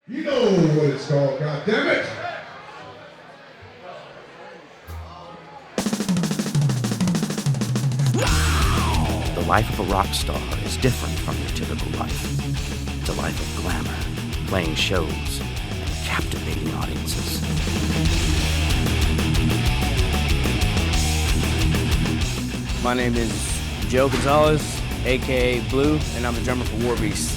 You know what it's called, goddammit! The life of a rock star is different from your typical life. It's a life of glamour, playing shows, and captivating audiences. My name is Joe Gonzalez, aka Blue, and I'm the drummer for War Beast.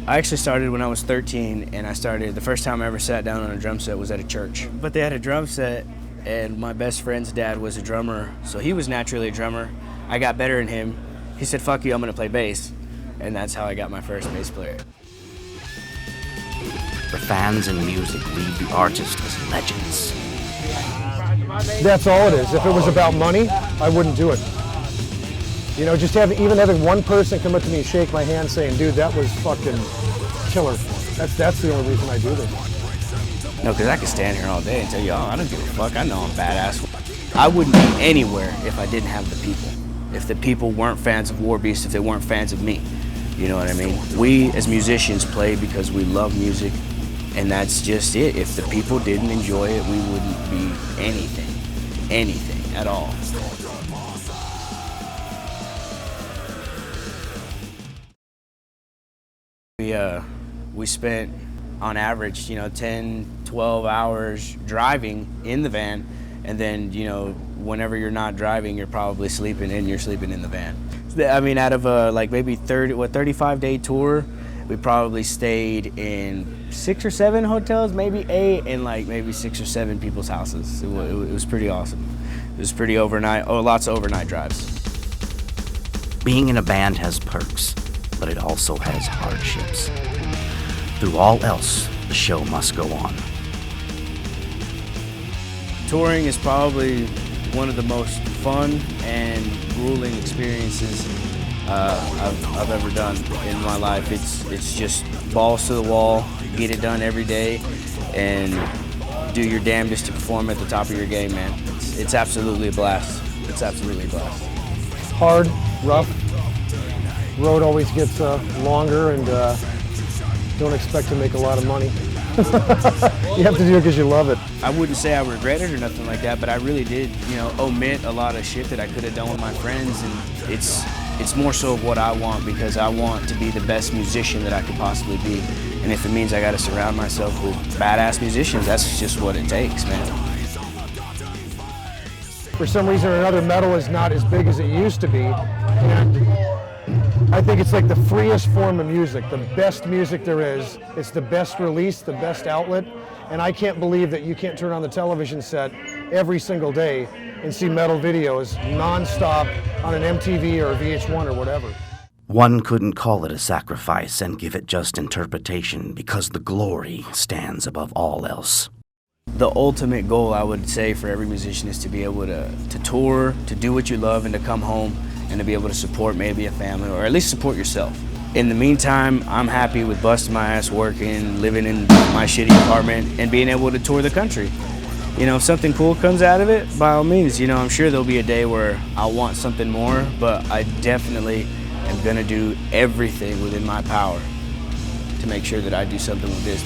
I actually started when I was 13, and the first time I ever sat down on a drum set was at a church. But they had a drum set, and my best friend's dad was a drummer, so he was naturally a drummer. I got better than him. He said, "Fuck you, I'm gonna play bass." And that's how I got my first bass player. The fans and music lead the artist as legends. That's all it is. If it was about money, I wouldn't do it. You know, just even having one person come up to me and shake my hand saying, "Dude, that was fucking killer." That's the only reason I do this. No, because I could stand here all day and tell you, oh, I don't give a fuck, I know I'm badass. I wouldn't be anywhere if I didn't have the people. If the people weren't fans of War Beast, if they weren't fans of me. You know what I mean? We as musicians play because we love music, and that's just it. If the people didn't enjoy it, we wouldn't be anything at all. We spent, on average, 10, 12 hours driving in the van, and then, whenever you're not driving, you're probably sleeping, and you're sleeping in the van. I mean, out of a maybe 35-day tour, we probably stayed in 6 or 7 hotels, maybe 8, and maybe 6 or 7 people's houses. It was pretty awesome. It was pretty overnight. Oh, lots of overnight drives. Being in a band has perks, but it also has hardships. Through all else, the show must go on. Touring is probably one of the most fun and grueling experiences I've ever done in my life. It's just balls to the wall, get it done every day, and do your damnedest to perform at the top of your game, man. It's absolutely a blast. It's absolutely a blast. Hard, rough. Road always gets longer, and don't expect to make a lot of money. You have to do it because you love it. I wouldn't say I regret it or nothing like that, but I really did, omit a lot of shit that I could have done with my friends, and it's more so of what I want, because I want to be the best musician that I could possibly be. And if it means I got to surround myself with badass musicians, that's just what it takes, man. For some reason or another, metal is not as big as it used to be, and I think it's like the freest form of music, the best music there is. It's the best release, the best outlet, and I can't believe that you can't turn on the television set every single day and see metal videos non-stop on an MTV or a VH1 or whatever. One couldn't call it a sacrifice and give it just interpretation, because the glory stands above all else. The ultimate goal, I would say, for every musician is to be able to tour, to do what you love, and to come home and to be able to support maybe a family, or at least support yourself. In the meantime, I'm happy with busting my ass working, living in my shitty apartment, and being able to tour the country. If something cool comes out of it, by all means, I'm sure there'll be a day where I'll want something more, but I definitely am gonna do everything within my power to make sure that I do something with this